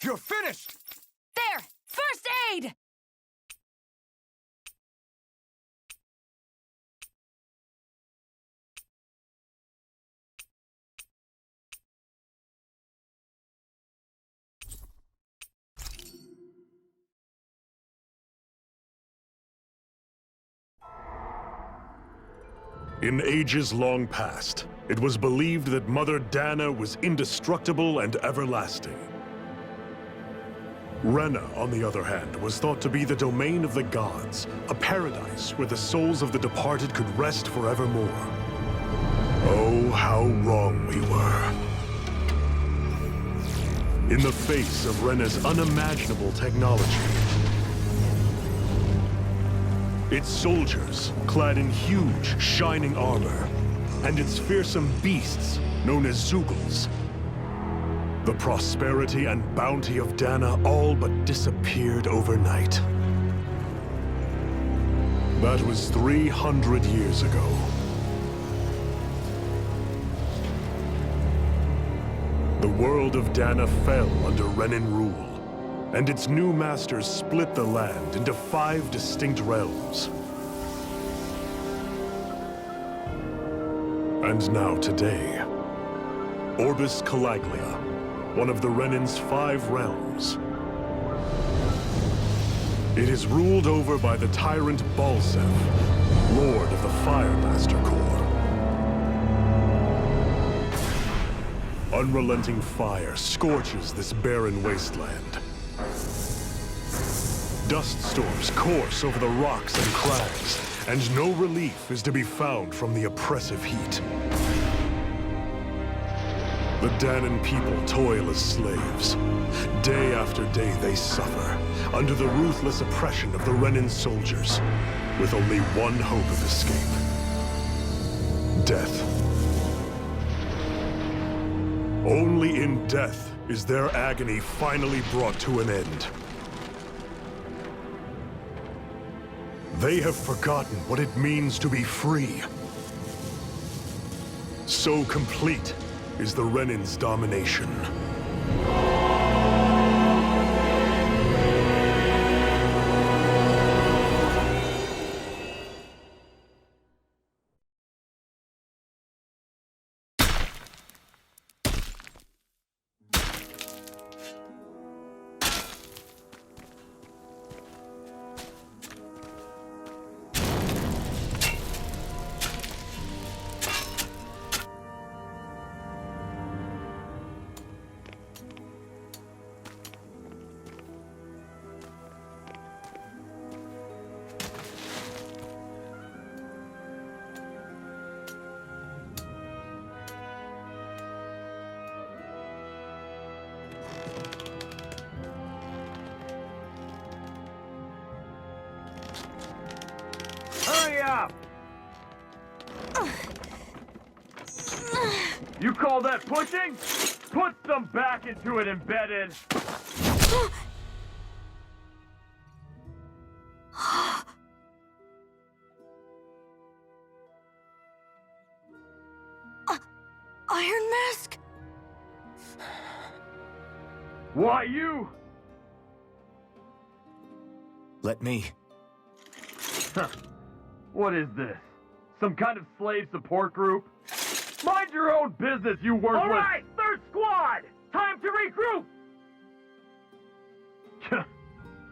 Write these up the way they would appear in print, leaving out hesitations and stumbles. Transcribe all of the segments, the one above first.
You're finished! There! First aid! In ages long past, it was believed that Mother Dana was indestructible and everlasting. Rena, on the other hand, was thought to be the domain of the gods, a paradise where the souls of the departed could rest forevermore. Oh, how wrong we were. In the face of Rena's unimaginable technology, its soldiers, clad in huge, shining armor, and its fearsome beasts, known as Zeugles. The prosperity and bounty of Dana all but disappeared overnight. That was 300 years ago. The world of Dana fell under Renan rule, and its new masters split the land into 5 distinct realms. And now today, Orbis Calaglia, one of the Renan's 5 realms. It is ruled over by the tyrant Balseph, Lord of the Firemaster Corps. Unrelenting fire scorches this barren wasteland. Dust storms course over the rocks and crags, and no relief is to be found from the oppressive heat. The Danan people toil as slaves. Day after day they suffer, under the ruthless oppression of the Renan soldiers, with only one hope of escape. Death. Only in death is their agony finally brought to an end. They have forgotten what it means to be free. So complete is the Renan's domination. Hurry up! You call that pushing? Put some back into it, embedded! Iron Mask? Why you? Let me. Huh. What is this? Some kind of slave support group? Mind your own business, you worthless— All right, third squad! Time to regroup!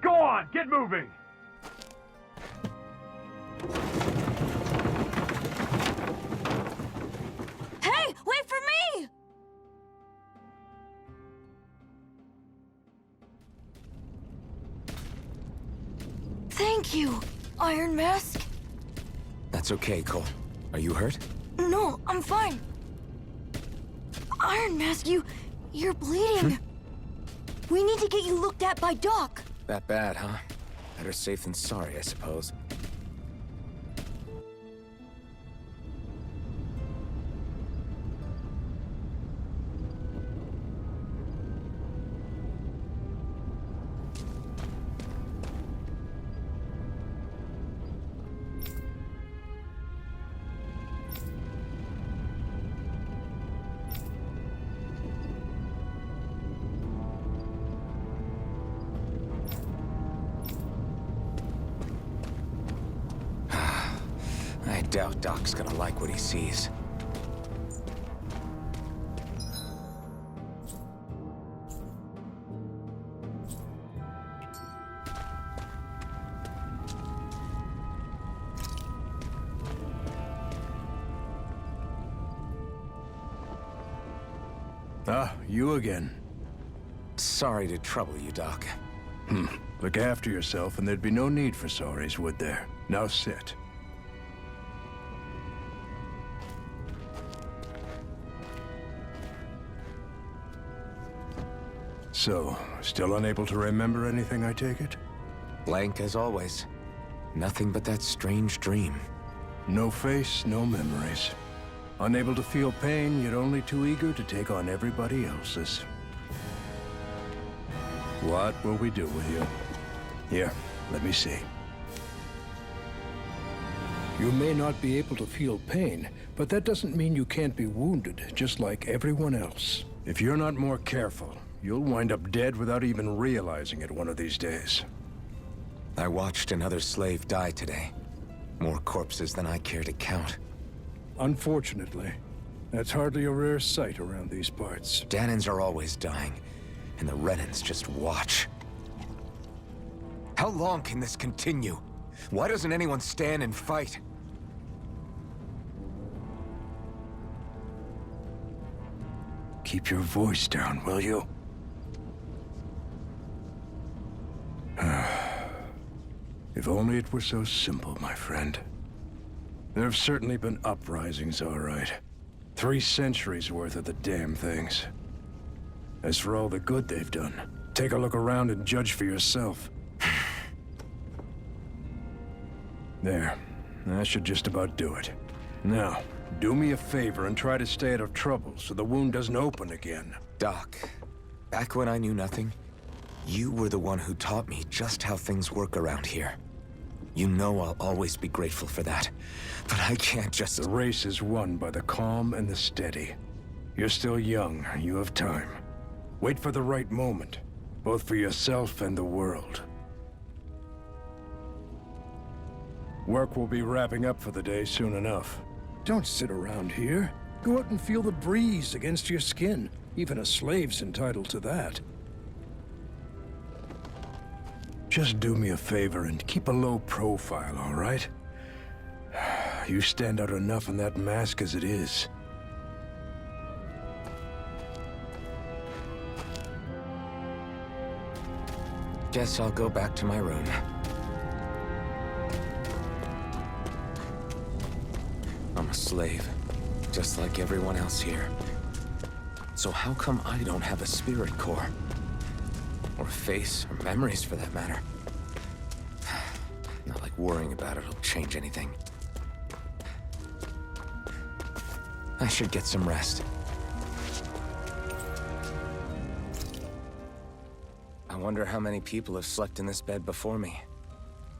Go on, get moving! Hey, wait for me! Thank you, Iron Mask. That's okay, Cole. Are you hurt? No, I'm fine. Iron Mask, you're bleeding. We need to get you looked at by Doc. That bad, huh? Better safe than sorry, I suppose. doubt Doc's gonna like what he sees. Ah, you again. Sorry to trouble you, Doc. Look after yourself, and there'd be no need for sorries, would there? Now sit. So, still unable to remember anything, I take it? Blank as always. Nothing but that strange dream. No face, no memories. Unable to feel pain, yet only too eager to take on everybody else's. What will we do with you? Here, let me see. You may not be able to feel pain, but that doesn't mean you can't be wounded, just like everyone else. If you're not more careful, you'll wind up dead without even realizing it one of these days. I watched another slave die today. More corpses than I care to count. Unfortunately, that's hardly a rare sight around these parts. Danans are always dying, and the Renans just watch. How long can this continue? Why doesn't anyone stand and fight? Keep your voice down, will you? If only it were so simple, my friend. There have certainly been uprisings, all right. 3 centuries worth of the damn things. As for all the good they've done, take a look around and judge for yourself. There. That should just about do it. Now, do me a favor and try to stay out of trouble so the wound doesn't open again. Doc, back when I knew nothing, you were the one who taught me just how things work around here. You know I'll always be grateful for that. But I can't just... The race is won by the calm and the steady. You're still young. You have time. Wait for the right moment, both for yourself and the world. Work will be wrapping up for the day soon enough. Don't sit around here. Go out and feel the breeze against your skin. Even a slave's entitled to that. Just do me a favor and keep a low profile, all right? You stand out enough in that mask as it is. Guess I'll go back to my room. I'm a slave, just like everyone else here. So how come I don't have a spirit core? Or a face, or memories for that matter? Not like worrying about it'll change anything. I should get some rest. I wonder how many people have slept in this bed before me.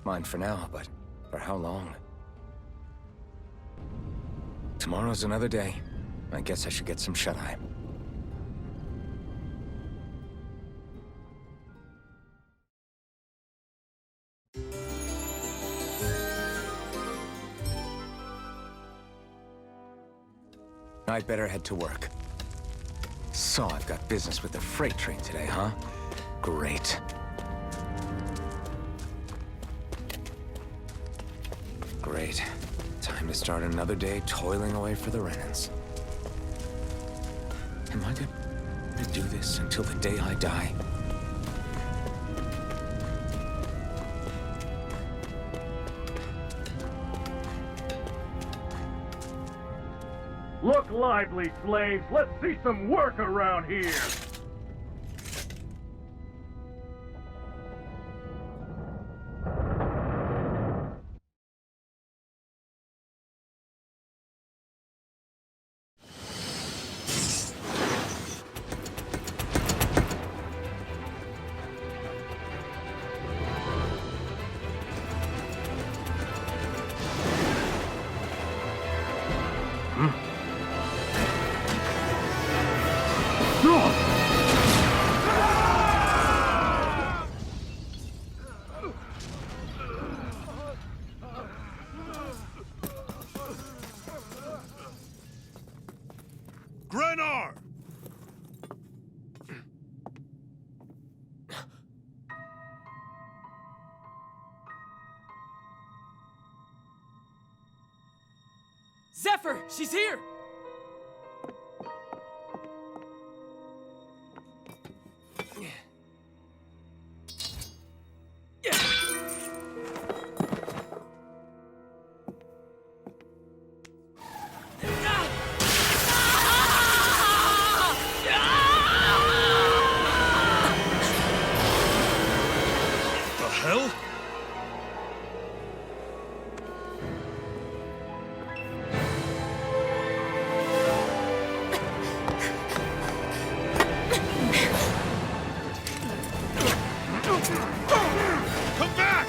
Mine for now, but for how long? Tomorrow's another day. I guess I should get some shut-eye. I'd better head to work. So I've got business with the freight train today, huh? Great. Great. Time to start another day toiling away for the Renans. Am I gonna do this until the day I die? Look lively, slaves. Let's see some work around here. Zephyr! She's here! The hell? Come back!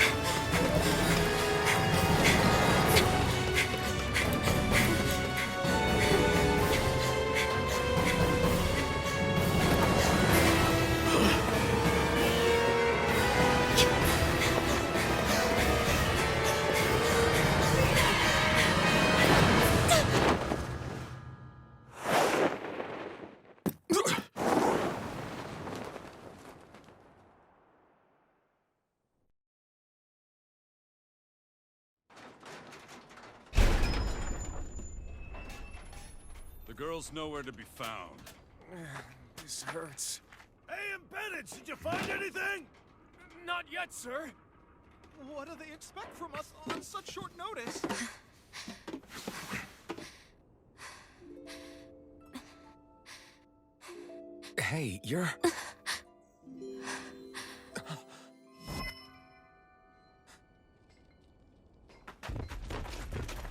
The girl's nowhere to be found. This hurts. Hey, Embedded, did you find anything? Not yet, sir. What do they expect from us on such short notice? Hey, you're...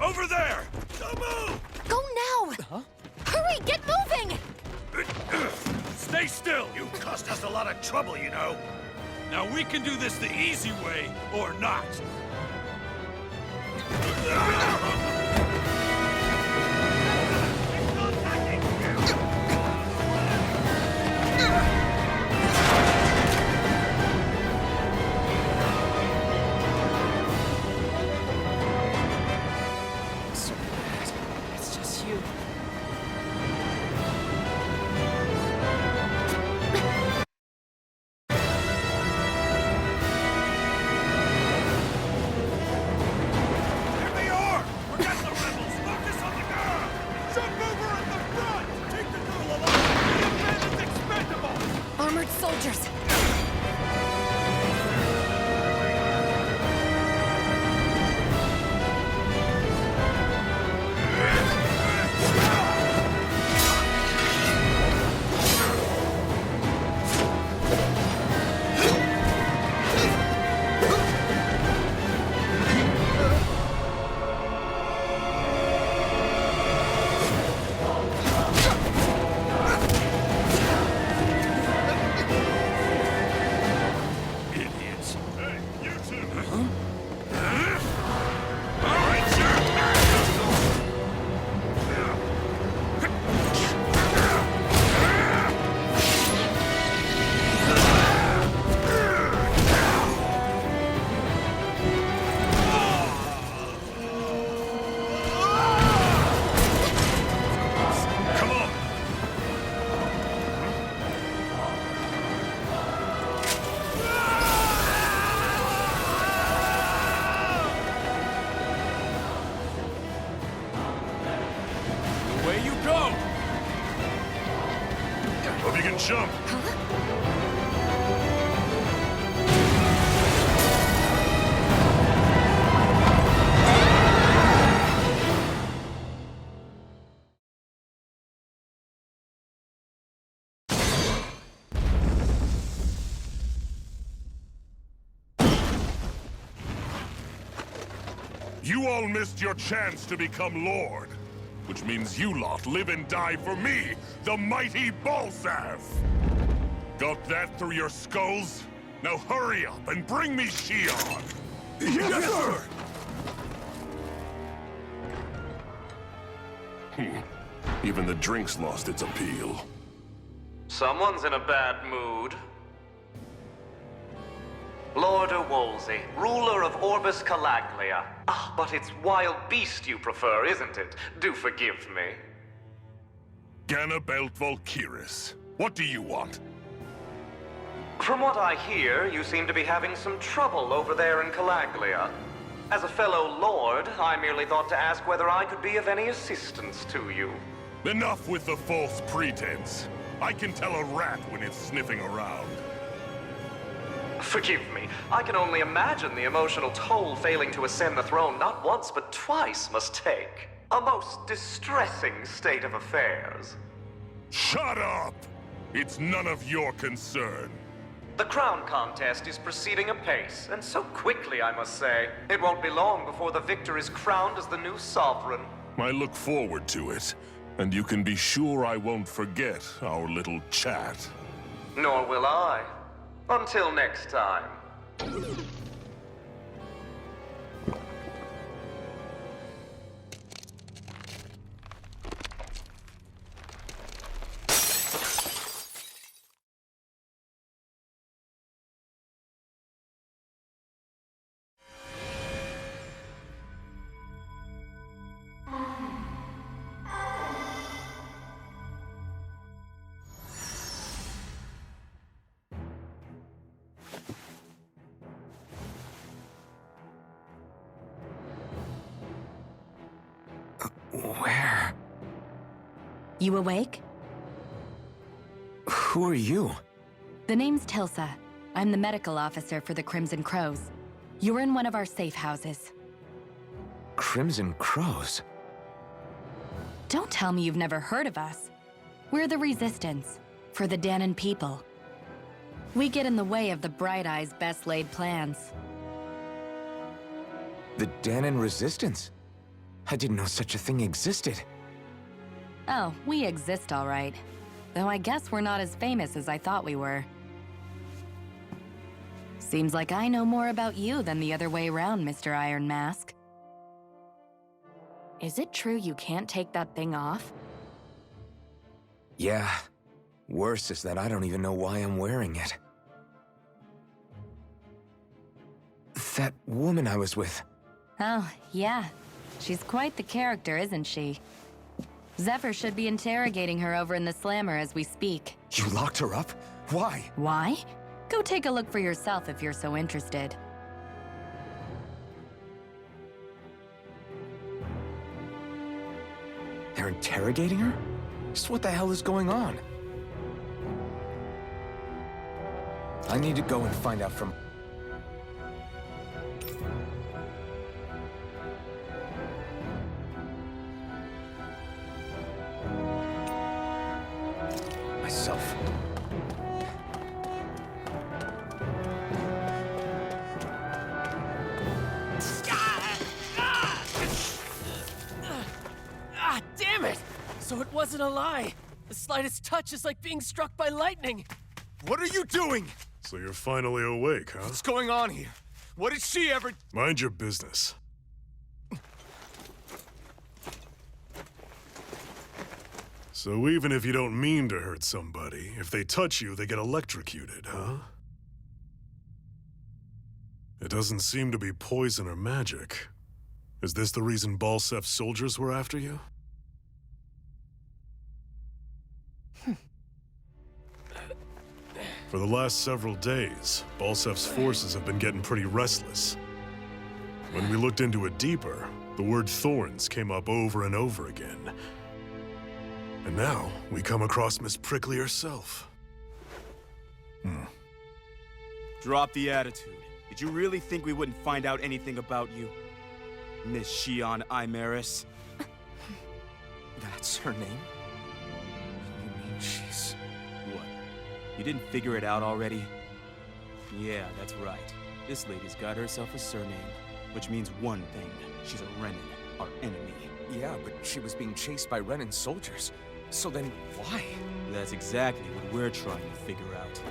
Over there! Don't move! Go now! Huh? Hurry, get moving! Stay still! You caused us a lot of trouble, you know. Now we can do this the easy way, or not. So bad. It's just you. Here they are! Forget the rebels! Focus on the girl! Jump over at the front! Take the girl alive! The Embedded's expendable! Armored soldiers! Idiots! Hey, you two! All right, sir! Come on! Away you go! Hope you can jump! You all missed your chance to become Lord. Which means you lot live and die for me, the mighty Balzav! Got that through your skulls? Now hurry up and bring me Shion! Yes, sir! Even the drink's lost its appeal. Someone's in a bad mood. Lord Wolsey, ruler of Orbis Calaglia. Ah, but it's wild beast you prefer, isn't it? Do forgive me. Ganabelt Valkyris, what do you want? From what I hear, you seem to be having some trouble over there in Calaglia. As a fellow lord, I merely thought to ask whether I could be of any assistance to you. Enough with the false pretense. I can tell a rat when it's sniffing around. Forgive me, I can only imagine the emotional toll failing to ascend the throne not once but twice must take. A most distressing state of affairs. Shut up! It's none of your concern. The crown contest is proceeding apace, and so quickly, I must say. It won't be long before the victor is crowned as the new sovereign. I look forward to it, and you can be sure I won't forget our little chat. Nor will I. Until next time. Where? You awake? Who are you? The name's Tilsa. I'm the medical officer for the Crimson Crows. You're in one of our safe houses. Crimson Crows? Don't tell me you've never heard of us. We're the Resistance, for the Dahnan people. We get in the way of the Bright Eyes' best-laid plans. The Dahnan Resistance? I didn't know such a thing existed. Oh, we exist all right. Though I guess we're not as famous as I thought we were. Seems like I know more about you than the other way around, Mr. Iron Mask. Is it true you can't take that thing off? Yeah. Worse is that I don't even know why I'm wearing it. That woman I was with. Oh, yeah. She's quite the character, isn't she? Zephyr should be interrogating her over in the Slammer as we speak. You locked her up? Why? Why? Go take a look for yourself if you're so interested. They're interrogating her? Just what the hell is going on? I need to go and find out from... myself. Ah, damn it! So it wasn't a lie. The slightest touch is like being struck by lightning. What are you doing? So you're finally awake, huh? What's going on here? What did she ever... Mind your business. So even if you don't mean to hurt somebody, if they touch you, they get electrocuted, huh? It doesn't seem to be poison or magic. Is this the reason Balsef's soldiers were after you? For the last several days, Balsef's forces have been getting pretty restless. When we looked into it deeper, the word thorns came up over and over again. And now, we come across Miss Prickly herself. Drop the attitude. Did you really think we wouldn't find out anything about you? Miss Shion Imaris? That's her name? You mean she's... What? You didn't figure it out already? Yeah, that's right. This lady's got herself a surname, which means one thing. She's a Renan, our enemy. Yeah, but she was being chased by Renan's soldiers. So then, why? That's exactly what we're trying to figure out.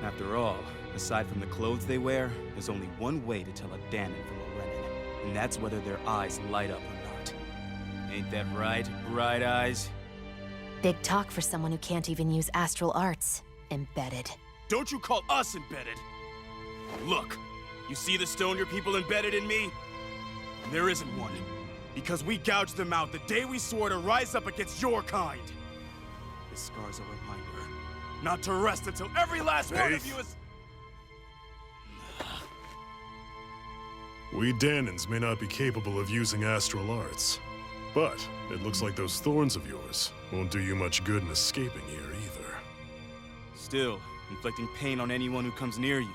After all, aside from the clothes they wear, there's only one way to tell a Dahnan from a Renan, and that's whether their eyes light up or not. Ain't that right, Bright Eyes? Big talk for someone who can't even use astral arts. Embedded. Don't you call us embedded! Look, you see the stone your people embedded in me? There isn't one. Because we gouged them out the day we swore to rise up against your kind. This scar's a reminder not to rest until every last one of you is... We Danans may not be capable of using astral arts, but it looks like those thorns of yours won't do you much good in escaping here either. Still, inflicting pain on anyone who comes near you.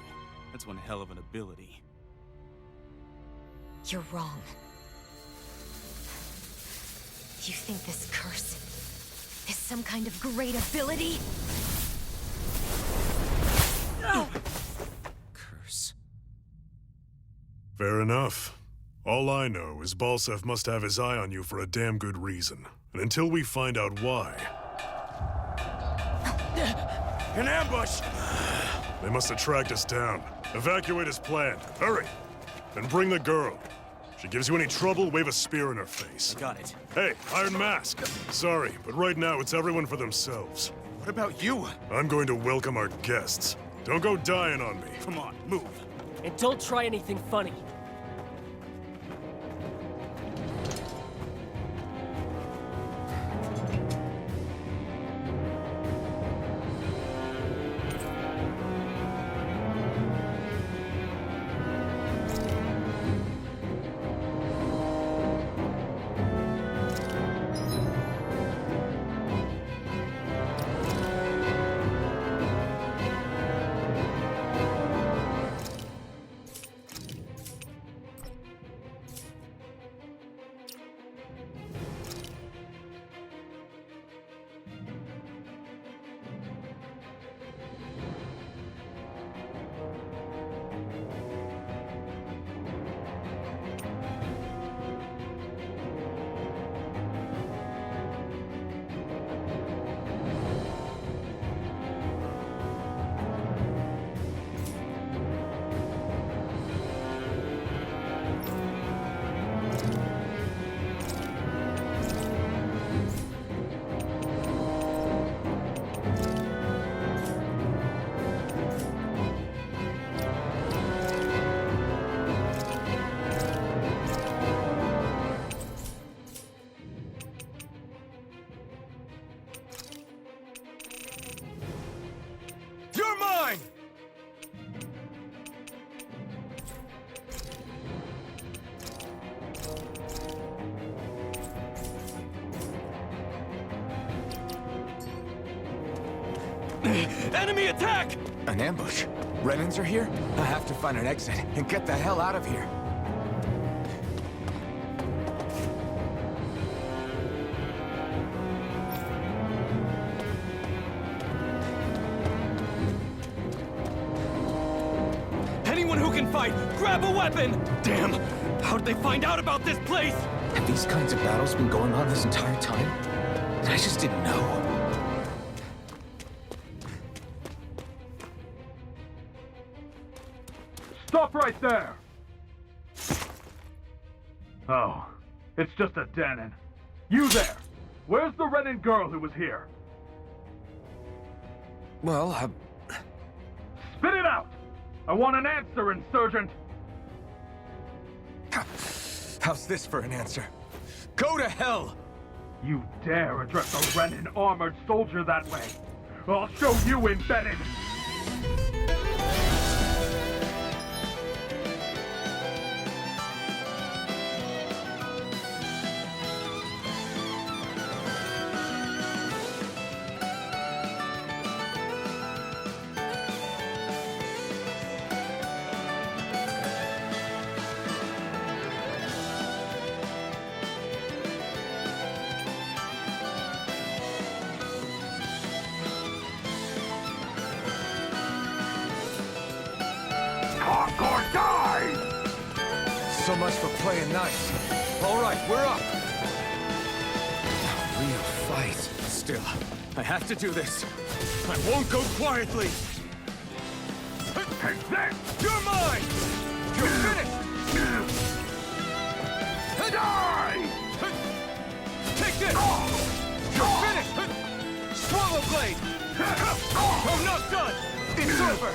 That's one hell of an ability. You're wrong. You think this curse is some kind of great ability? Curse. Fair enough. All I know is Balsef must have his eye on you for a damn good reason. And until we find out why... An ambush! They must have tracked us down. Evacuate as planned. Hurry! And bring the girl. If she gives you any trouble, wave a spear in her face. Got it. Hey, Iron Mask! Sorry, but right now it's everyone for themselves. What about you? I'm going to welcome our guests. Don't go dying on me. Come on, move. And don't try anything funny. You're mine! Enemy attack! An ambush? Renans are here? I have to find an exit and get the hell out of here. Anyone who can fight, grab a weapon! Damn! How'd they find out about this place? Have these kinds of battles been going on this entire time? I just didn't know. Stop right there! Oh, it's just a Danon. You there! Where's the Renan girl who was here? Well, Spit it out! I want an answer, Insurgent! how's this for an answer? Go to hell! You dare address a Renan armored soldier that way? I'll show you, Embedded! So much for playing nice. All right, we're up. A real fight. Still, I have to do this. I won't go quietly! Take that! You're mine! You're finished! Die! Take this! You're finished! Swallow blade! I'm not done! It's over!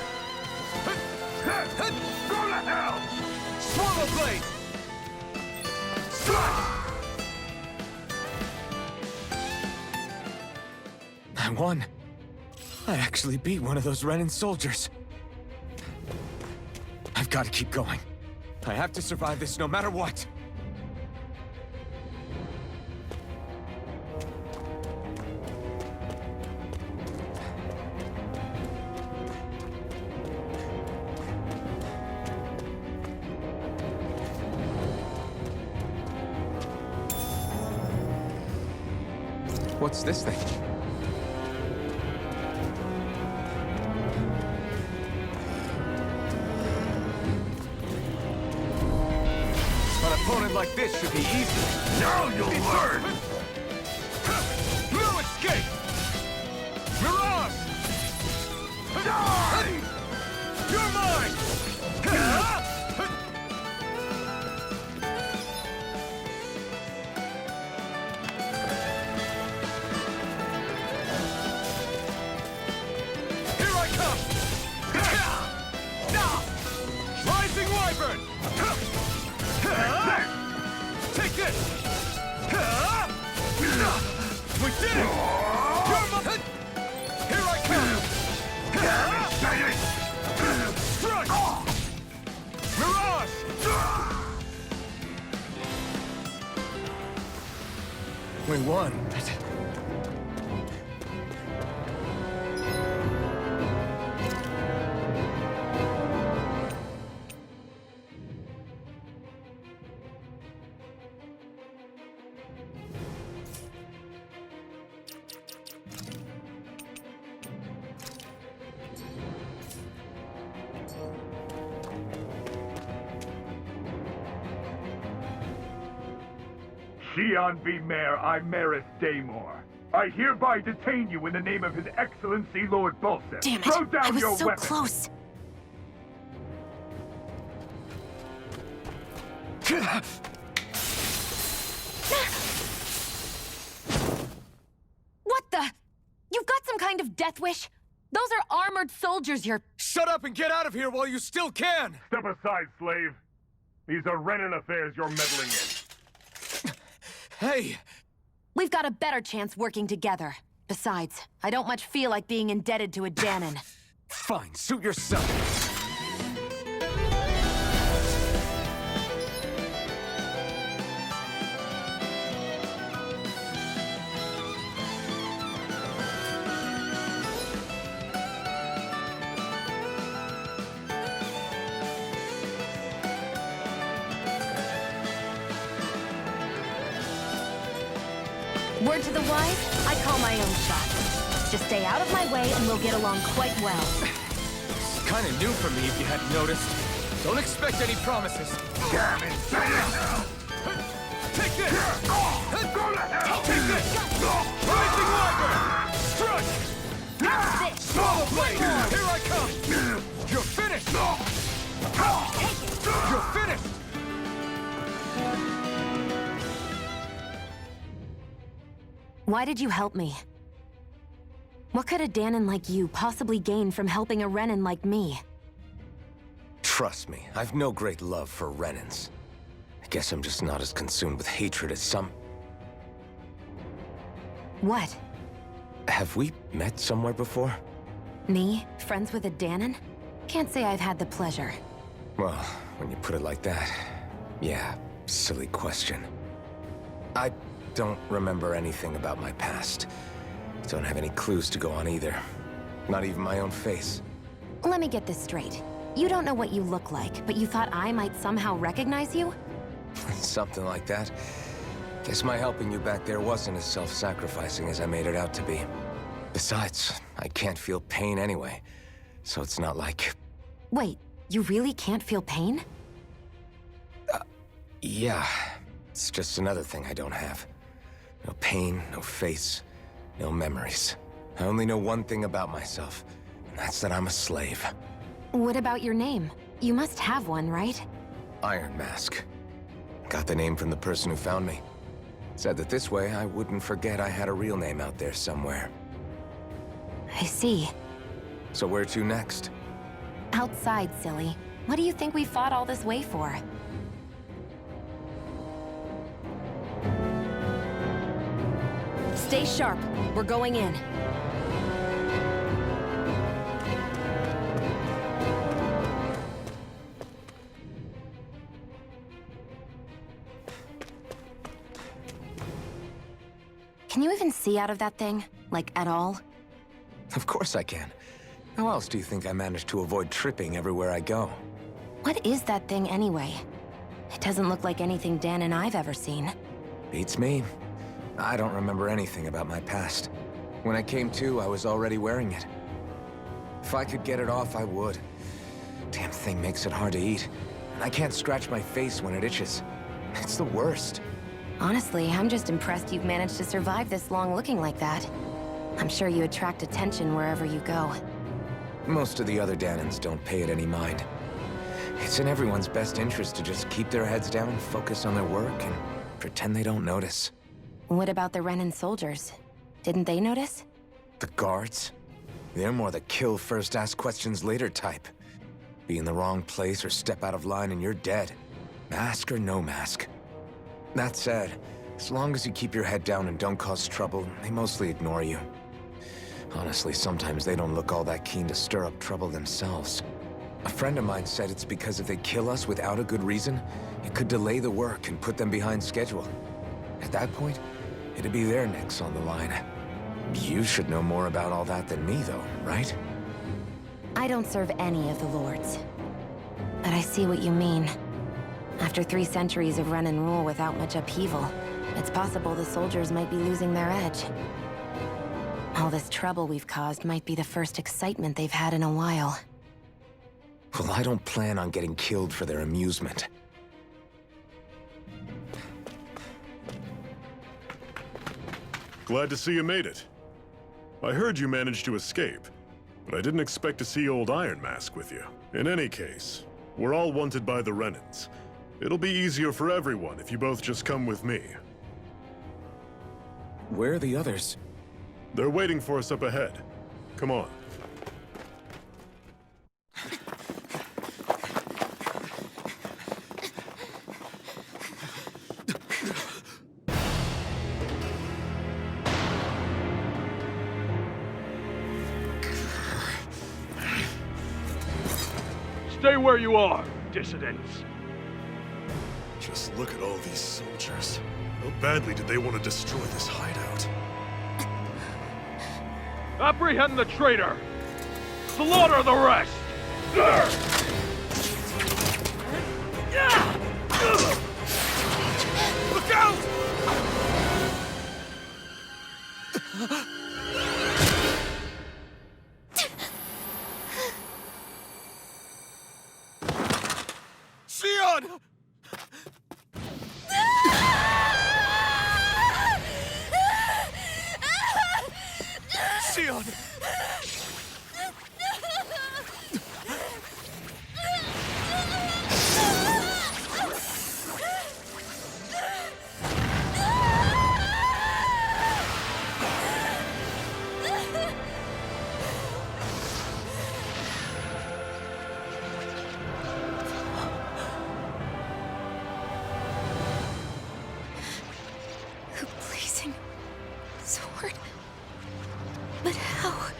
Go to hell! Swallow blade! I won. I actually beat one of those Renan soldiers. I've got to keep going. I have to survive this no matter what. What's this thing? An opponent like this should be easy. Now you'll learn! No escape! Mirage! Die! You're mine! Here I come! Rising Wyvern! Take this! We did it! You're my... Here I come! Strike! Mirage! We won. Xi'an V. Mayor, I, Maris Daymore. I hereby detain you in the name of His Excellency Lord Bolseth. Damn it! Throw I down was your so weapon. close. What the? You've got some kind of death wish? Those are armored soldiers you're... Shut up and get out of here while you still can! Step aside, slave. These are Renan affairs you're meddling in. Hey! We've got a better chance working together. Besides, I don't much feel like being indebted to a Danon. Fine, suit yourself. Word to the wise, I call my own shot. Just stay out of my way and we'll get along quite well. It's kinda new for me if you hadn't noticed. Don't expect any promises. Damn it! Now! Take this! Go to hell! Take this! Rising Wyvern! Strike! This. Swallow blade! Here I come! You're finished! You're finished! Why did you help me? What could a Danon like you possibly gain from helping a Renan like me? Trust me, I've no great love for Renans. I guess I'm just not as consumed with hatred as some... What? Have we met somewhere before? Me? Friends with a Danon? Can't say I've had the pleasure. Well, when you put it like that, yeah, silly question. I don't remember anything about my past. Don't have any clues to go on either. Not even my own face. Let me get this straight. You don't know what you look like, but you thought I might somehow recognize you? Something like that. Guess my helping you back there wasn't as self-sacrificing as I made it out to be. Besides, I can't feel pain anyway, so it's not like... Wait, you really can't feel pain? Yeah, it's just another thing I don't have. No pain, no face, no memories. I only know one thing about myself, and that's that I'm a slave. What about your name? You must have one, right? Iron Mask. Got the name from the person who found me. Said that this way I wouldn't forget I had a real name out there somewhere. I see. So where to next? Outside, silly. What do you think we fought all this way for? Stay sharp. We're going in. Can you even see out of that thing? Like, at all? Of course I can. How else do you think I managed to avoid tripping everywhere I go? What is that thing anyway? It doesn't look like anything Dan and I've ever seen. Beats me. I don't remember anything about my past. When I came to, I was already wearing it. If I could get it off, I would. Damn thing makes it hard to eat. And I can't scratch my face when it itches. It's the worst. Honestly, I'm just impressed you've managed to survive this long looking like that. I'm sure you attract attention wherever you go. Most of the other Danans don't pay it any mind. It's in everyone's best interest to just keep their heads down, focus on their work, and pretend they don't notice. What about the Renan soldiers? Didn't they notice? The guards? They're more the kill first, ask questions later type. Be in the wrong place or step out of line and you're dead. Mask or no mask. That said, as long as you keep your head down and don't cause trouble, they mostly ignore you. Honestly, sometimes they don't look all that keen to stir up trouble themselves. A friend of mine said it's because if they kill us without a good reason, it could delay the work and put them behind schedule. At that point, it'd be their necks on the line. You should know more about all that than me, though, right? I don't serve any of the lords. But I see what you mean. After 3 centuries of run and rule without much upheaval, it's possible the soldiers might be losing their edge. All this trouble we've caused might be the first excitement they've had in a while. Well, I don't plan on getting killed for their amusement. Glad to see you made it. I heard you managed to escape, but I didn't expect to see old Iron Mask with you. In any case, we're all wanted by the Renans. It'll be easier for everyone if you both just come with me. Where are the others? They're waiting for us up ahead. Come on. Stay where you are, dissidents. Just look at all these soldiers. How badly did they want to destroy this hideout? Apprehend the traitor! Slaughter the rest! Look out! Sion! Sion! A blazing sword. But how?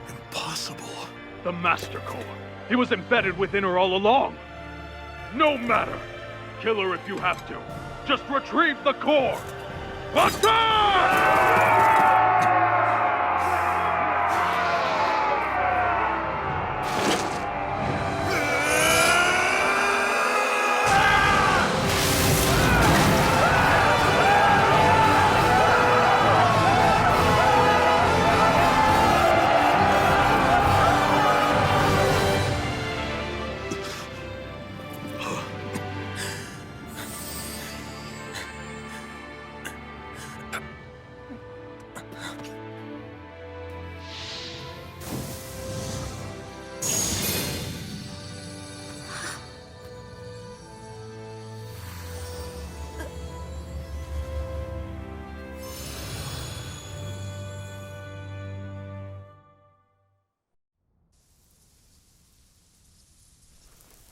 Impossible. The Master Core. He was embedded within her all along. No matter. Kill her if you have to. Just retrieve the core. Attack!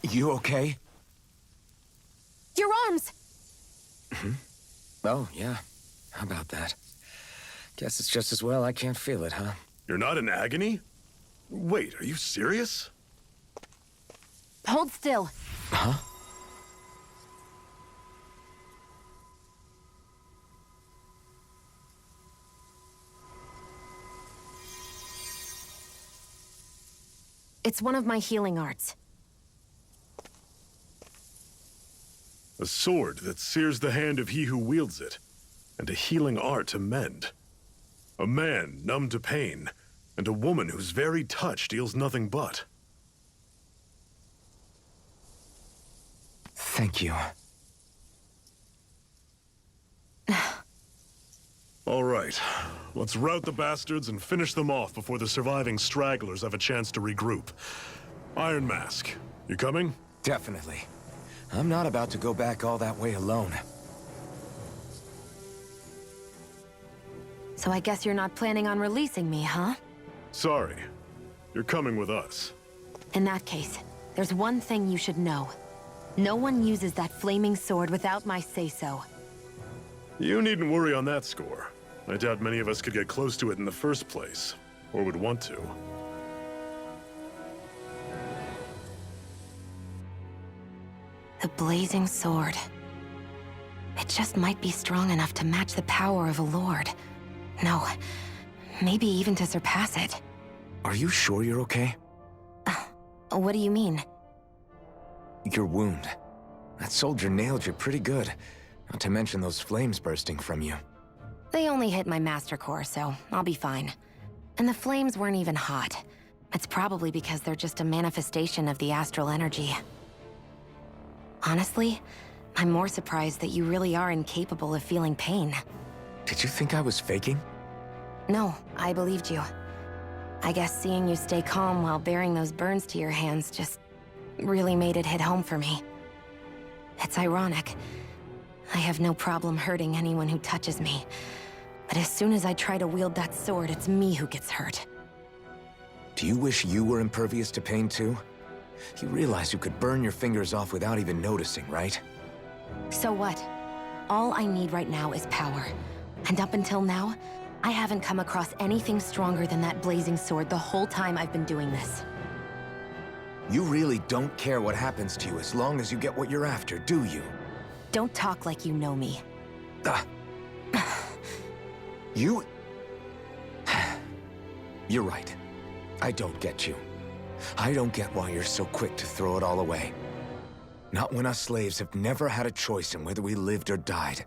You okay? Your arms! Oh, yeah. How about that? Guess it's just as well I can't feel it, huh? You're not in agony? Wait, are you serious? Hold still. Huh? It's one of my healing arts. A sword that sears the hand of he who wields it, and a healing art to mend. A man numb to pain, and a woman whose very touch deals nothing but. Thank you. All right, let's rout the bastards and finish them off before the surviving stragglers have a chance to regroup. Iron Mask, you coming? Definitely. I'm not about to go back all that way alone. So I guess you're not planning on releasing me, huh? Sorry. You're coming with us. In that case, there's one thing you should know. No one uses that flaming sword without my say-so. You needn't worry on that score. I doubt many of us could get close to it in the first place, or would want to. The blazing sword. It just might be strong enough to match the power of a lord. No, maybe even to surpass it. Are you sure you're okay? What do you mean? Your wound. That soldier nailed you pretty good. Not to mention those flames bursting from you. They only hit my master core, so I'll be fine. And the flames weren't even hot. It's probably because they're just a manifestation of the astral energy. Honestly, I'm more surprised that you really are incapable of feeling pain. Did you think I was faking? No, I believed you. I guess seeing you stay calm while bearing those burns to your hands just really made it hit home for me. It's ironic. I have no problem hurting anyone who touches me. But as soon as I try to wield that sword, it's me who gets hurt. Do you wish you were impervious to pain too? You realize you could burn your fingers off without even noticing, right? So what? All I need right now is power. And up until now, I haven't come across anything stronger than that blazing sword the whole time I've been doing this. You really don't care what happens to you as long as you get what you're after, do you? Don't talk like you know me. You... You're right. I don't get you. I don't get why you're so quick to throw it all away. Not when us slaves have never had a choice in whether we lived or died.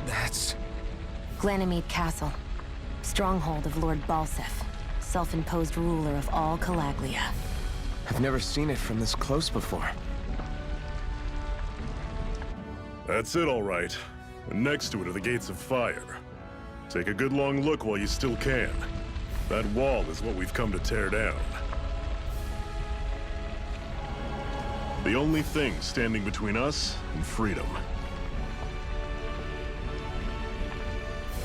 That's... Glanimede Castle. Stronghold of Lord Balsef. Self-imposed ruler of all Calaglia. I've never seen it from this close before. That's it, all right. And next to it are the Gates of Fire. Take a good long look while you still can. That wall is what we've come to tear down. The only thing standing between us and freedom.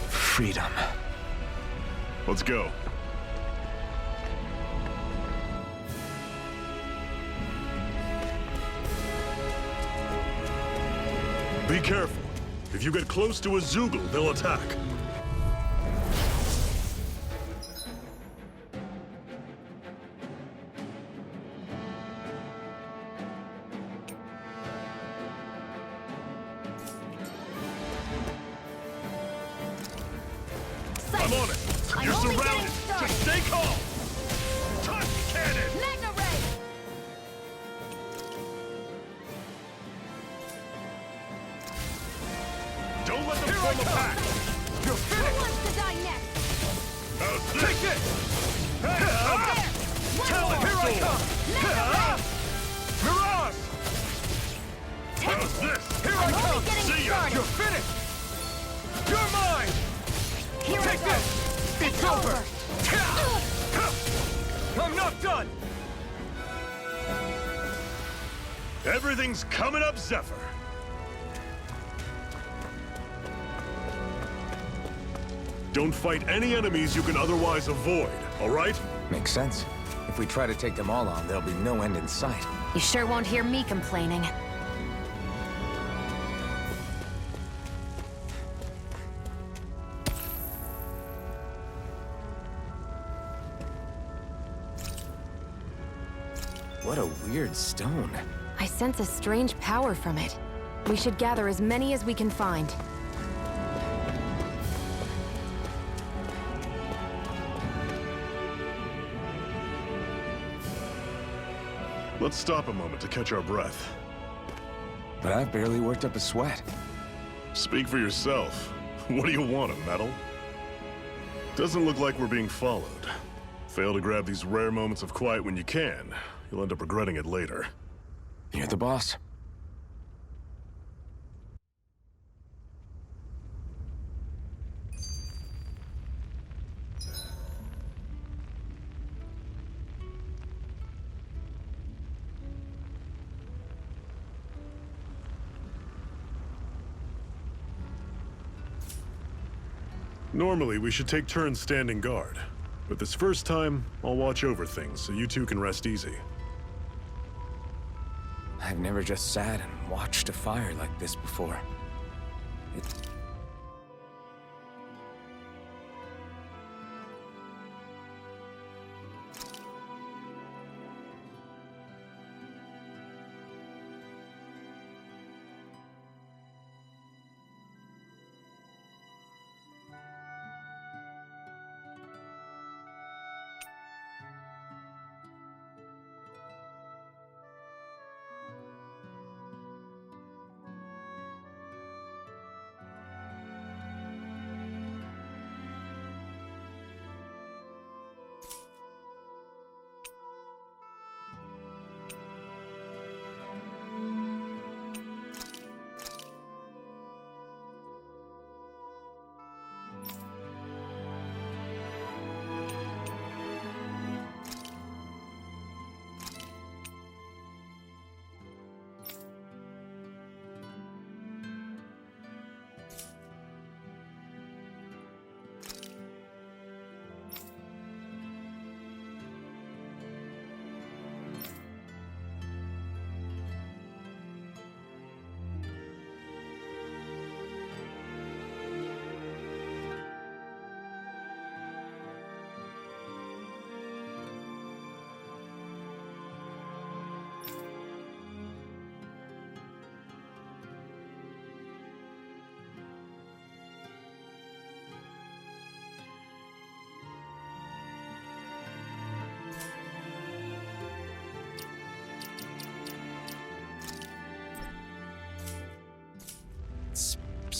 Freedom. Let's go. Be careful. If you get close to a Zoogle, they'll attack. I'm on it. You're surrounded. Just stay calm. Touch cannon. Magna Ray! Don't let them form a pack. You're finished! Who wants to die next? How's this? Take it. Tell it. Here I come. Mirage. How's this? Here I come. See ya. You're finished. You're mine. Here Take I go. this. It's over. I'm not done! Everything's coming up, Zephyr. Don't fight any enemies you can otherwise avoid, all right? Makes sense. If we try to take them all on, there'll be no end in sight. You sure won't hear me complaining. What a weird stone. I sense a strange power from it. We should gather as many as we can find. Let's stop a moment to catch our breath. But I've barely worked up a sweat. Speak for yourself. What do you want, a medal? Doesn't look like we're being followed. Fail to grab these rare moments of quiet when you can. You'll end up regretting it later. You're the boss. Normally, we should take turns standing guard. But this first time, I'll watch over things so you two can rest easy. I've never just sat and watched a fire like this before.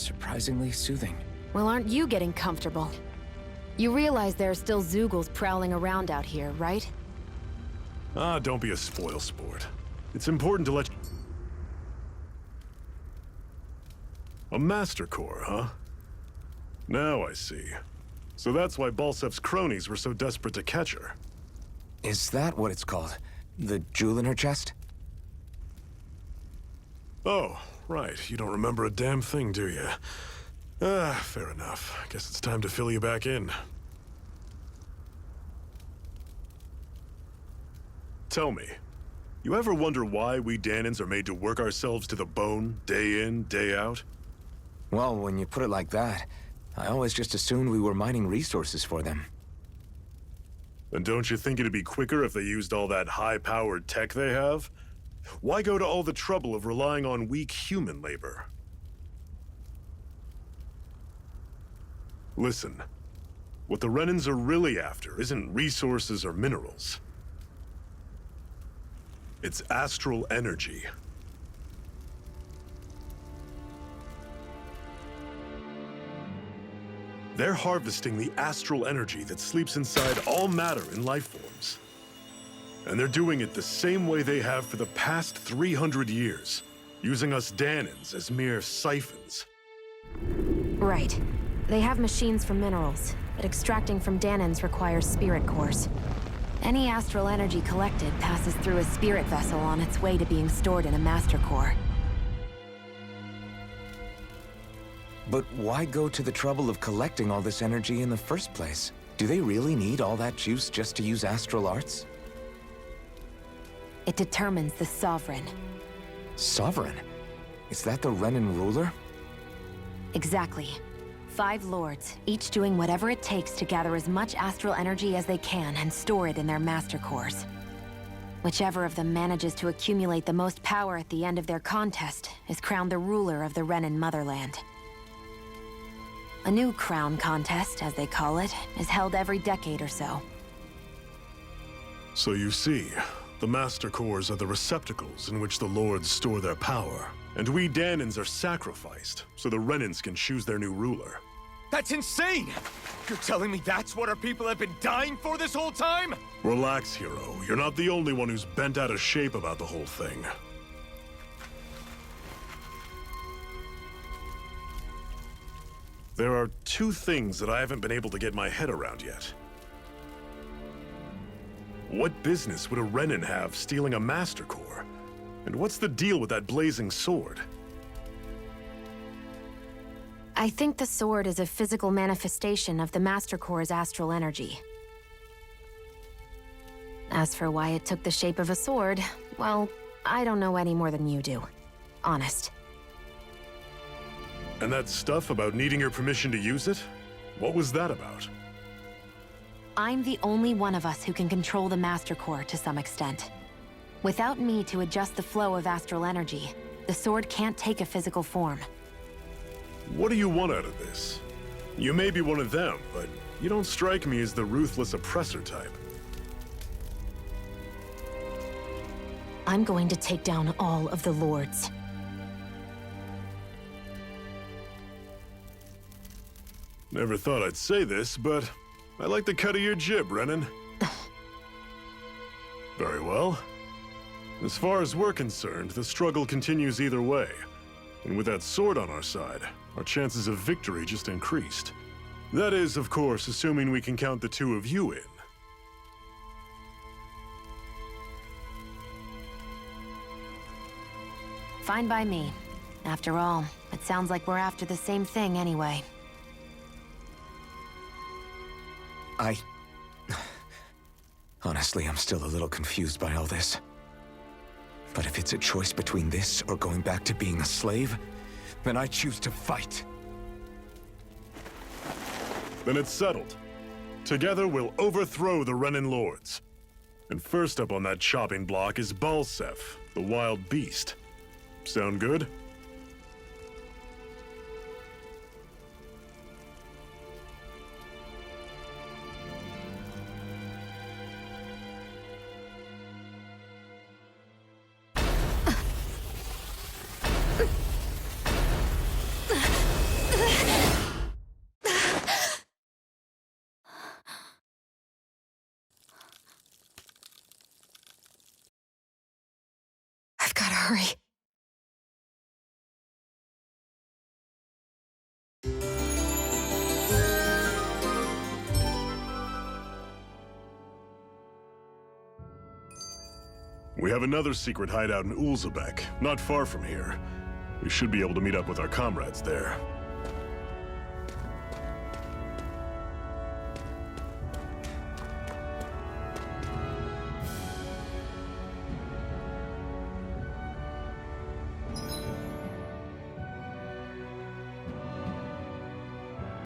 surprisingly soothing. Well, aren't you getting comfortable? You realize there are still Zeugles prowling around out here, right? Ah, don't be a spoilsport. It's important to let you... A Master Core, huh? Now I see. So that's why Balsef's cronies were so desperate to catch her. Is that what it's called? The jewel in her chest? Oh, right. You don't remember a damn thing, do you? Ah, fair enough. Guess it's time to fill you back in. Tell me, you ever wonder why we Dahnans are made to work ourselves to the bone, day in, day out? Well, when you put it like that, I always just assumed we were mining resources for them. And don't you think it'd be quicker if they used all that high-powered tech they have? Why go to all the trouble of relying on weak human labor? Listen, what the Renans are really after isn't resources or minerals. It's astral energy. They're harvesting the astral energy that sleeps inside all matter in life forms. And they're doing it the same way they have for the past 300 years, using us Dahnans as mere siphons. Right. They have machines for minerals, but extracting from Dahnans requires spirit cores. Any astral energy collected passes through a spirit vessel on its way to being stored in a master core. But why go to the trouble of collecting all this energy in the first place? Do they really need all that juice just to use astral arts? It determines the Sovereign. Sovereign? Is that the Renan ruler? Exactly. 5 lords, each doing whatever it takes to gather as much astral energy as they can and store it in their master cores. Whichever of them manages to accumulate the most power at the end of their contest is crowned the ruler of the Renan motherland. A new crown contest, as they call it, is held every decade or so. So you see, the Master Cores are the receptacles in which the Lords store their power. And we Dahnans are sacrificed, so the Renans can choose their new ruler. That's insane! You're telling me that's what our people have been dying for this whole time? Relax, hero. You're not the only one who's bent out of shape about the whole thing. There are 2 things that I haven't been able to get my head around yet. What business would a Renan have stealing a Master Core? And what's the deal with that blazing sword? I think the sword is a physical manifestation of the Master Core's astral energy. As for why it took the shape of a sword, well, I don't know any more than you do. Honest. And that stuff about needing your permission to use it? What was that about? I'm the only one of us who can control the Master Core to some extent. Without me to adjust the flow of astral energy, the sword can't take a physical form. What do you want out of this? You may be one of them, but you don't strike me as the ruthless oppressor type. I'm going to take down all of the lords. Never thought I'd say this, but I like the cut of your jib, Renan. Very well. As far as we're concerned, the struggle continues either way. And with that sword on our side, our chances of victory just increased. That is, of course, assuming we can count the 2 of you in. Fine by me. After all, it sounds like we're after the same thing anyway. Honestly, I'm still a little confused by all this. But if it's a choice between this or going back to being a slave, then I choose to fight. Then it's settled. Together, we'll overthrow the Renan Lords. And first up on that chopping block is Balsef, the wild beast. Sound good? hurry. We have another secret hideout in Ulzebek, not far from here. We should be able to meet up with our comrades there.